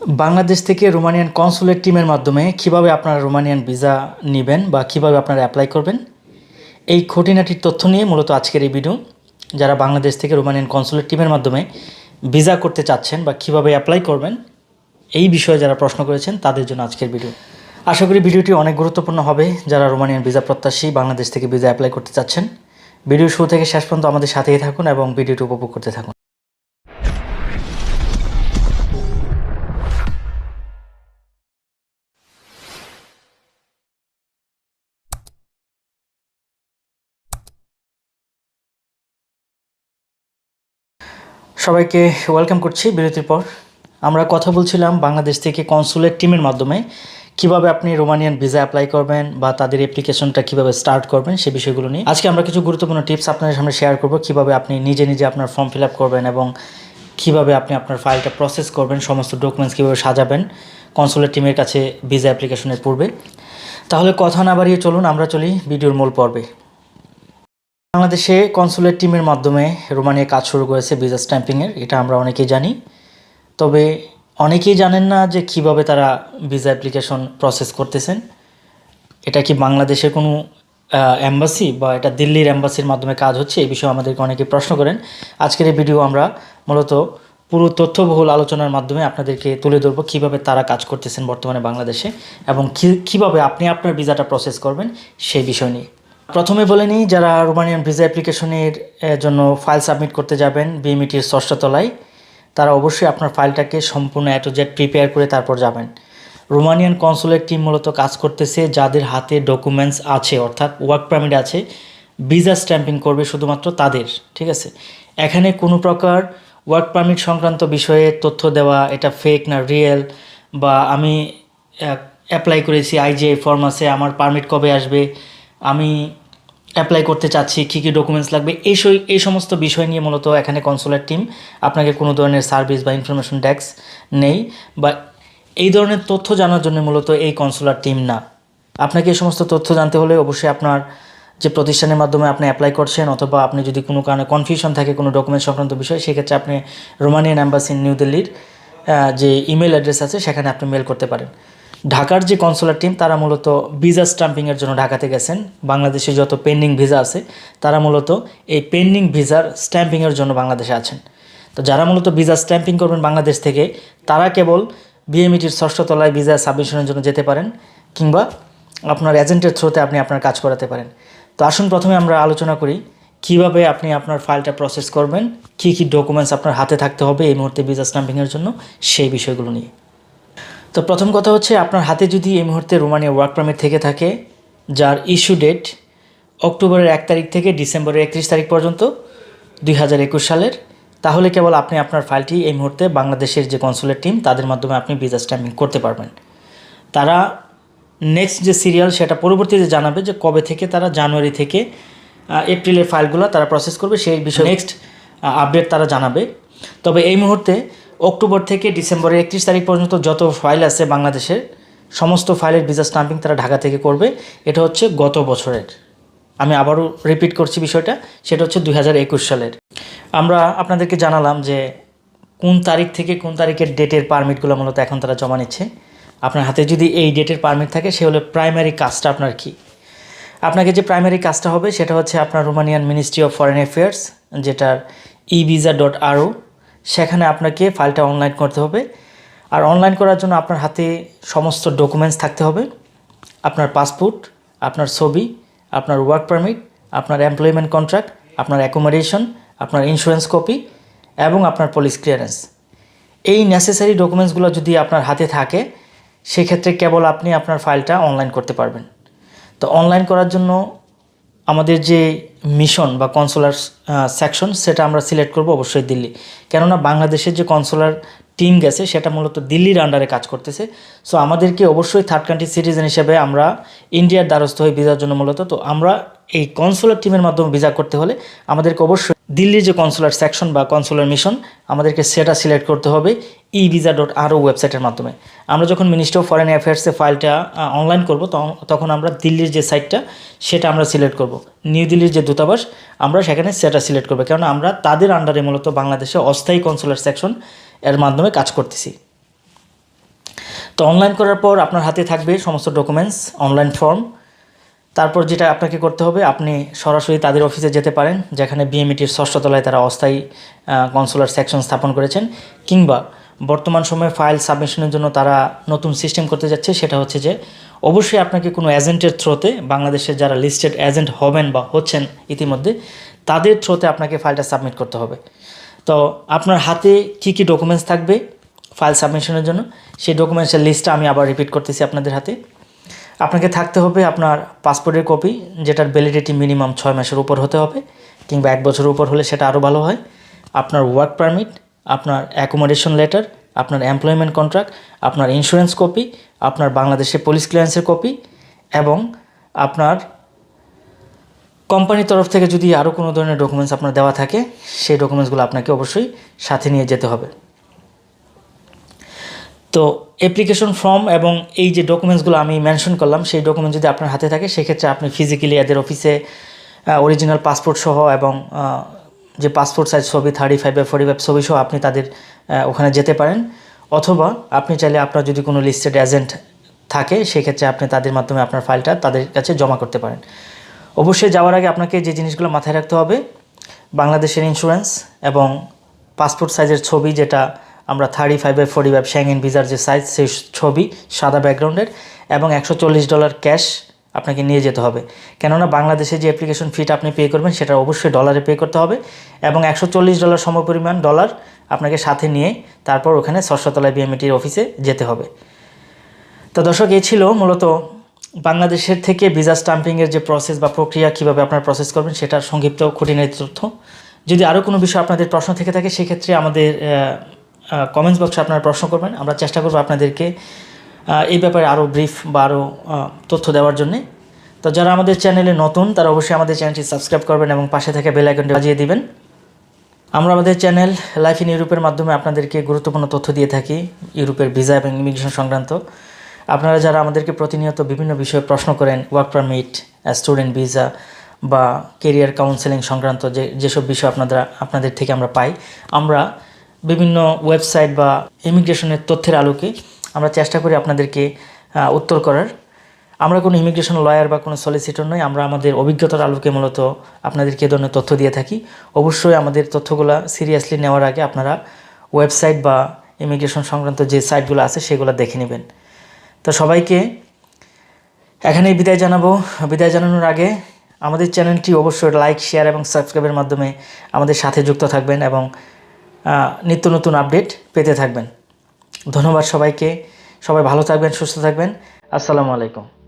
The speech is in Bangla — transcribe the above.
বাংলাদেশ থেকে রোমানিয়ান কনসুলেট টিমের মাধ্যমে কিভাবে আপনারা রোমানিয়ান ভিসা নেবেন বা কিভাবে আপনারা অ্যাপ্লাই করবেন, এই খুঁটিনাটির তথ্য নিয়ে মূলত আজকের এই ভিডিও। যারা বাংলাদেশ থেকে রোমানিয়ান কনসুলেট টিমের মাধ্যমে ভিসা করতে চাচ্ছেন বা কিভাবে অ্যাপ্লাই করবেন, এই বিষয়ে যারা প্রশ্ন করেছেন তাদের জন্য আজকের ভিডিও। আশা করি ভিডিওটি অনেক গুরুত্বপূর্ণ হবে যারা রোমানিয়ান ভিসা প্রত্যাশী বাংলাদেশ থেকে ভিসা অ্যাপ্লাই করতে চাচ্ছেন। ভিডিও শুরু থেকে শেষ পর্যন্ত আমাদের সাথেই থাকুন এবং ভিডিওটি উপভোগ করতে থাকুন। সবাইকে ওয়েলকাম করছি। বিরতির পর আমরা কথা বলছিলাম বাংলাদেশ থেকে কনসুলেট টিমের মাধ্যমে কিভাবে আপনি রোমানিয়ান ভিসা অ্যাপ্লাই করবেন বা তাদের অ্যাপ্লিকেশনটা কিভাবে স্টার্ট করবেন সেই বিষয়গুলো নিয়ে আজকে আমরা কিছু গুরুত্বপূর্ণ টিপস আপনাদের সামনে শেয়ার করব। কিভাবে আপনি নিজে নিজে আপনার ফর্ম ফিল আপ করবেন এবং কিভাবে আপনি আপনার ফাইলটা প্রসেস করবেন, সমস্ত ডকুমেন্টস কীভাবে সাজাবেন কনসুলেট টিমের কাছে ভিসা অ্যাপ্লিকেশনের পূর্বে। তাহলে কথা না বাড়িয়ে চলুন আমরা চলি ভিডিওর মূল পর্বে। বাংলাদেশে কনসুলেট টিমের মাধ্যমে রোমানিয়া কাজ শুরু করেছে ভিসা স্ট্যাম্পিংয়ের, এটা আমরা অনেকেই জানি। তবে অনেকেই জানেন না যে কিভাবে তারা ভিসা অ্যাপ্লিকেশন প্রসেস করতেছেন। এটা কি বাংলাদেশের কোনো অ্যাম্বাসি বা এটা দিল্লির অ্যাম্বাসির মাধ্যমে কাজ হচ্ছে, এই বিষয়ে আমাদেরকে অনেকে প্রশ্ন করেন। আজকের এই ভিডিও আমরা মূলত পুরো তথ্যবহুল আলোচনার মাধ্যমে আপনাদেরকে তুলে ধরবো কীভাবে তারা কাজ করতেছেন বর্তমানে বাংলাদেশে এবং কীভাবে আপনি আপনার ভিসাটা প্রসেস করবেন সেই বিষয় নিয়ে। প্রথমে বলে নিই, যারা রোমানিয়ান ভিসা অ্যাপ্লিকেশনের জন্য ফাইল সাবমিট করতে যাবেন বিএমইটির ষষ্ঠ তলায়, তারা অবশ্যই আপনার ফাইলটাকে সম্পূর্ণ A to Z প্রিপেয়ার করে তারপর যাবেন। রোমানিয়ান কনসুলেট টিম মূলত কাজ করতেছে যাদের হাতে ডকুমেন্টস আছে, অর্থাৎ ওয়ার্ক পারমিট আছে, ভিসা স্ট্যাম্পিং করবে শুধুমাত্র তাদের, ঠিক আছে। এখানে কোনো প্রকার ওয়ার্ক পারমিট সংক্রান্ত বিষয়ে তথ্য দেওয়া এটা ফেক না রিয়েল, বা আমি অ্যাপ্লাই করেছি, আইজিআই ফর্ম আছে, আমার পারমিট কবে আসবে, আমি অ্যাপ্লাই করতে চাচ্ছি, কী কী ডকুমেন্টস লাগবে, এই সমস্ত বিষয় নিয়ে মূলত এখানে কনসুলেট টিম আপনাকে কোনো ধরনের সার্ভিস বা ইনফরমেশন ডেস্ক নেই, বা এই ধরনের তথ্য জানার জন্য মূলত এই কনসুলার টিম না। আপনাকে এই সমস্ত তথ্য জানতে হলে অবশ্যই আপনার যে প্রতিষ্ঠানের মাধ্যমে আপনি অ্যাপ্লাই করছেন, অথবা আপনি যদি কোনো কারণে কনফিউশন থাকে কোনো ডকুমেন্ট সংক্রান্ত বিষয়, সেক্ষেত্রে আপনি রোমানিয়ান অ্যাম্বাসি নিউ দিল্লির যে ইমেল অ্যাড্রেস আছে সেখানে আপনি মেল করতে পারেন। ঢাকার যে কনসুলার টিম তারা মূলত ভিসা স্ট্যাম্পিংয়ের জন্য ঢাকাতে গেছেন। বাংলাদেশে যত পেন্ডিং ভিসা আছে তারা মূলত এই পেন্ডিং ভিসার স্ট্যাম্পিংয়ের জন্য বাংলাদেশে আছেন। তো যারা মূলত ভিসা স্ট্যাম্পিং করবেন বাংলাদেশ থেকে, তারা কেবল বিএমইটির ষষ্ঠ তলায় ভিসা সাবমিশনের জন্য যেতে পারেন, কিংবা আপনার এজেন্টের থ্রুতে আপনি আপনার কাজ করাতে পারেন। তো আসুন প্রথমে আমরা আলোচনা করি কিভাবে আপনি আপনার ফাইলটা প্রসেস করবেন, কী কী ডকুমেন্টস আপনার হাতে থাকতে হবে এই মুহূর্তে ভিসা স্ট্যাম্পিংয়ের জন্য, সেই বিষয়গুলো নিয়ে। তো প্রথম কথা হচ্ছে, আপনার হাতে যদি এই মুহূর্তে রোমানিয়া ওয়ার্ক পারমিট থেকে থাকে যার ইস্যু ডেট অক্টোবরের 1 তারিখ থেকে ডিসেম্বরের 31 তারিখ পর্যন্ত 2021 সালের, তাহলে কেবল আপনি আপনার ফাইলটি এই মুহূর্তে বাংলাদেশের যে কনসুলেট টিম তাদের মাধ্যমে আপনি ভিসা স্ট্যাম্পিং করতে পারবেন। তারা নেক্সট যে সিরিয়াল সেটা পরবর্তীতে জানাবে যে কবে থেকে তারা জানুয়ারি থেকে এপ্রিলের ফাইলগুলো তারা প্রসেস করবে, সেই বিষয়ে নেক্সট আপডেট তারা জানাবে। তবে এই মুহূর্তে অক্টোবর থেকে ডিসেম্বরের 31 তারিখ পর্যন্ত যত ফাইল আছে বাংলাদেশের সমস্ত ফাইলের ভিসা স্ট্যাম্পিং তারা ঢাকা থেকে করবে। এটা হচ্ছে গত বছরের, আমি আবারও রিপিট করছি বিষয়টা, সেটা হচ্ছে 2021 সালের। আমরা আপনাদেরকে জানালাম যে কোন তারিখ থেকে কোন তারিখের ডেটের পারমিটগুলো মূলত এখন তারা জমা নিচ্ছে। আপনার হাতে যদি এই ডেটের পারমিট থাকে, সে হলে প্রাইমারি কাজটা আপনার কি, আপনাকে যে প্রাইমারি কাজটা হবে সেটা হচ্ছে আপনার Romanian ministry of foreign affairs, যেটার evisa.ro, সেখানে আপনাকে ফাইলটা অনলাইন করতে হবে। আর অনলাইন করার জন্য আপনার হাতে সমস্ত ডকুমেন্টস থাকতে হবে, আপনার পাসপোর্ট, আপনার ছবি, আপনার ওয়ার্ক পারমিট, আপনার এমপ্লয়মেন্ট কন্ট্রাক্ট, আপনার অ্যাকোমোডেশন, আপনার ইন্স্যুরেন্স কপি এবং আপনার পুলিশ ক্লিয়ারেন্স। এই নেসেসারি ডকুমেন্টসগুলো যদি আপনার হাতে থাকে, সেক্ষেত্রে কেবল আপনি আপনার ফাইলটা অনলাইন করতে পারবেন। তো অনলাইন করার জন্য আমাদের যে মিশন বা কনসুলার সেকশন সেটা আমরা সিলেক্ট করব অবশ্যই দিল্লি, কেননা বাংলাদেশের যে কনসুলার টিম গেছে সেটা মূলত দিল্লির আন্ডারে কাজ করতেছে। সো আমাদেরকে অবশ্যই থার্ড কান্ট্রি সিটিজেন হিসেবে আমরা ইন্ডিয়ার দ্বারস্থ হয়ে ভিসার জন্য মূলত, তো আমরা এই কনসুলার টিমের মাধ্যমে ভিসা করতে হলে আমাদেরকে অবশ্যই দিল্লির যে কনসুলার সেকশন বা কনসুলার মিশন আমাদেরকে সেটা সিলেক্ট করতে হবে evisa.ro ওয়েবসাইটের মাধ্যমে। আমরা যখন মিনিস্ট্রি অফ ফরেন অ্যাফেয়ার্সে ফাইলটা অনলাইন করব তখন আমরা দিল্লির যে সাইটটা সেটা আমরা সিলেক্ট করব, নিউ দিল্লির যে দূতাবাস আমরা সেখানে সেটা সিলেক্ট করবো, কারণ আমরা তাদের আন্ডারে মূলত বাংলাদেশে অস্থায়ী কনসুলার সেকশন এর মাধ্যমে কাজ করতেছি। তো অনলাইন করার পর আপনার হাতে থাকবে সমস্ত ডকুমেন্টস, অনলাইন ফর্ম। তারপর যেটা আপনাকে করতে হবে, আপনি সরাসরি তাদের অফিসে যেতে পারেন, যেখানে বিএমইটির 6ষ্ঠ তলায় তারা অস্থায়ী কনসুলার সেকশন স্থাপন করেছেন, কিংবা বর্তমান সময়ে ফাইল সাবমিশনের জন্য তারা নতুন সিস্টেম করতে যাচ্ছে। সেটা হচ্ছে যে অবশ্যই আপনাকে কোনো এজেন্টের থ্রোতে, বাংলাদেশের যারা লিস্টেড এজেন্ট হবেন বা হচ্ছেন ইতিমধ্যে, তাদের থ্রোতে আপনাকে ফাইলটা সাবমিট করতে হবে। তো আপনার হাতে কি কি ডকুমেন্টস থাকবে ফাইল সাবমিশনের জন্য, সেই ডকুমেন্টসের লিস্টটা আমি আবার রিপিট করতেছি আপনাদের হাতে। আপনাকে থাকতে হবে আপনার পাসপোর্টের কপি, যেটার ভ্যালিডিটি মিনিমাম 6 মাসের উপর হতে হবে, কিংবা 1 বছরের উপর হলে সেটা আরও ভালো হয়। আপনার ওয়ার্ক পারমিট, আপনার অ্যাকোমোডেশন লেটার, আপনার এমপ্লয়মেন্ট কন্ট্রাক্ট, আপনার ইন্স্যুরেন্স কপি, আপনার বাংলাদেশের পুলিশ ক্লিয়ারেন্সের কপি, এবং আপনার কোম্পানির তরফ থেকে যদি আরও কোনো ধরনের ডকুমেন্টস আপনার দেওয়া থাকে, সেই ডকুমেন্টসগুলো আপনাকে অবশ্যই সাথে নিয়ে যেতে হবে। তো অ্যাপ্লিকেশন ফর্ম এবং এই যে ডকুমেন্টসগুলো আমি মেনশন করলাম, সেই ডকুমেন্ট যদি আপনার হাতে থাকে, সেক্ষেত্রে আপনি ফিজিক্যালি এদের অফিসে অরিজিনাল পাসপোর্ট সহ এবং যে পাসপোর্ট সাইজ ছবি 35x45 ছবি সহ আপনি তাদের ওখানে যেতে পারেন। অথবা আপনি চাইলে আপনার যদি কোনো লিস্টেড এজেন্ট থাকে, সেক্ষেত্রে আপনি তাদের মাধ্যমে আপনার ফাইলটা তাদের কাছে জমা করতে পারেন। অবশ্যই যাওয়ার আগে আপনাকে যে জিনিসগুলো মাথায় রাখতে হবে, বাংলাদেশের ইন্স্যুরেন্স এবং পাসপোর্ট সাইজের ছবি, যেটা আমরা 35x45 শ্যাঙ্গেন ভিসার যে সাইজ, সেই ছবি সাদা ব্যাকগ্রাউন্ডের, এবং $140 ক্যাশ আপনাকে নিয়ে যেতে হবে। কেননা বাংলাদেশে যে অ্যাপ্লিকেশন ফিটা আপনি পে করবেন, সেটা অবশ্যই ডলারে পে করতে হবে, এবং $140 সমপরিমাণ ডলার আপনাকে সাথে নিয়ে তারপর ওখানে 6ষ্ঠ তলায় বিএমইটির অফিসে যেতে হবে। তো দর্শক, এই ছিল মূলত বাংলাদেশের থেকে ভিসা স্টাম্পিংয়ের যে প্রসেস বা প্রক্রিয়া, কীভাবে আপনারা প্রসেস করবেন, সেটার সংক্ষিপ্ত খুঁটিনাটি তথ্য। যদি আরও কোনো বিষয় আপনাদের প্রশ্ন থেকে থাকে, সেক্ষেত্রে আমাদের কমেন্টস বক্সে আপনারা প্রশ্ন করবেন। আমরা চেষ্টা করব আপনাদেরকে এই ব্যাপারে আরও ব্রিফ বা আরও তথ্য দেওয়ার জন্যে। তো যারা আমাদের চ্যানেলে নতুন, তারা অবশ্যই আমাদের চ্যানেলটি সাবস্ক্রাইব করবেন এবং পাশে থেকে বেল আইকনটি বাজিয়ে দিবেন। আমরা আমাদের চ্যানেল লাইফ ইন ইউরোপের মাধ্যমে আপনাদেরকে গুরুত্বপূর্ণ তথ্য দিয়ে থাকি ইউরোপের ভিসা এবং ইমিগ্রেশন সংক্রান্ত। আপনারা যারা আমাদেরকে প্রতিনিয়ত বিভিন্ন বিষয়ে প্রশ্ন করেন, ওয়ার্ক পারমিট, স্টুডেন্ট ভিসা বা কেরিয়ার কাউন্সেলিং সংক্রান্ত যেসব বিষয় আপনাদের থেকে আমরা পাই, আমরা বিভিন্ন ওয়েবসাইট বা ইমিগ্রেশনের তথ্যের আলোকে আমরা চেষ্টা করি আপনাদেরকে উত্তর করার। আমরা কোনো ইমিগ্রেশন লয়ার বা কোনো সলিসিটর নই, আমরা আমাদের অভিজ্ঞতার আলোকে মূলত আপনাদেরকে এ ধরনের তথ্য দিয়ে থাকি। অবশ্যই আমাদের তথ্যগুলো সিরিয়াসলি নেওয়ার আগে আপনারা ওয়েবসাইট বা ইমিগ্রেশন সংক্রান্ত যে সাইটগুলো আছে, সেগুলো দেখে নেবেন। তো সবাইকে এখানেই বিদায় জানাবো। বিদায় জানানোর আগে আমাদের চ্যানেলটি অবশ্যই লাইক, শেয়ার এবং সাবস্ক্রাইবের মাধ্যমে আমাদের সাথে যুক্ত থাকবেন এবং নিত্য নতুন আপডেট পেতে থাকবেন। ধন্যবাদ সবাইকে। সবাই ভালো থাকবেন, সুস্থ থাকবেন। আসসালামু আলাইকুম।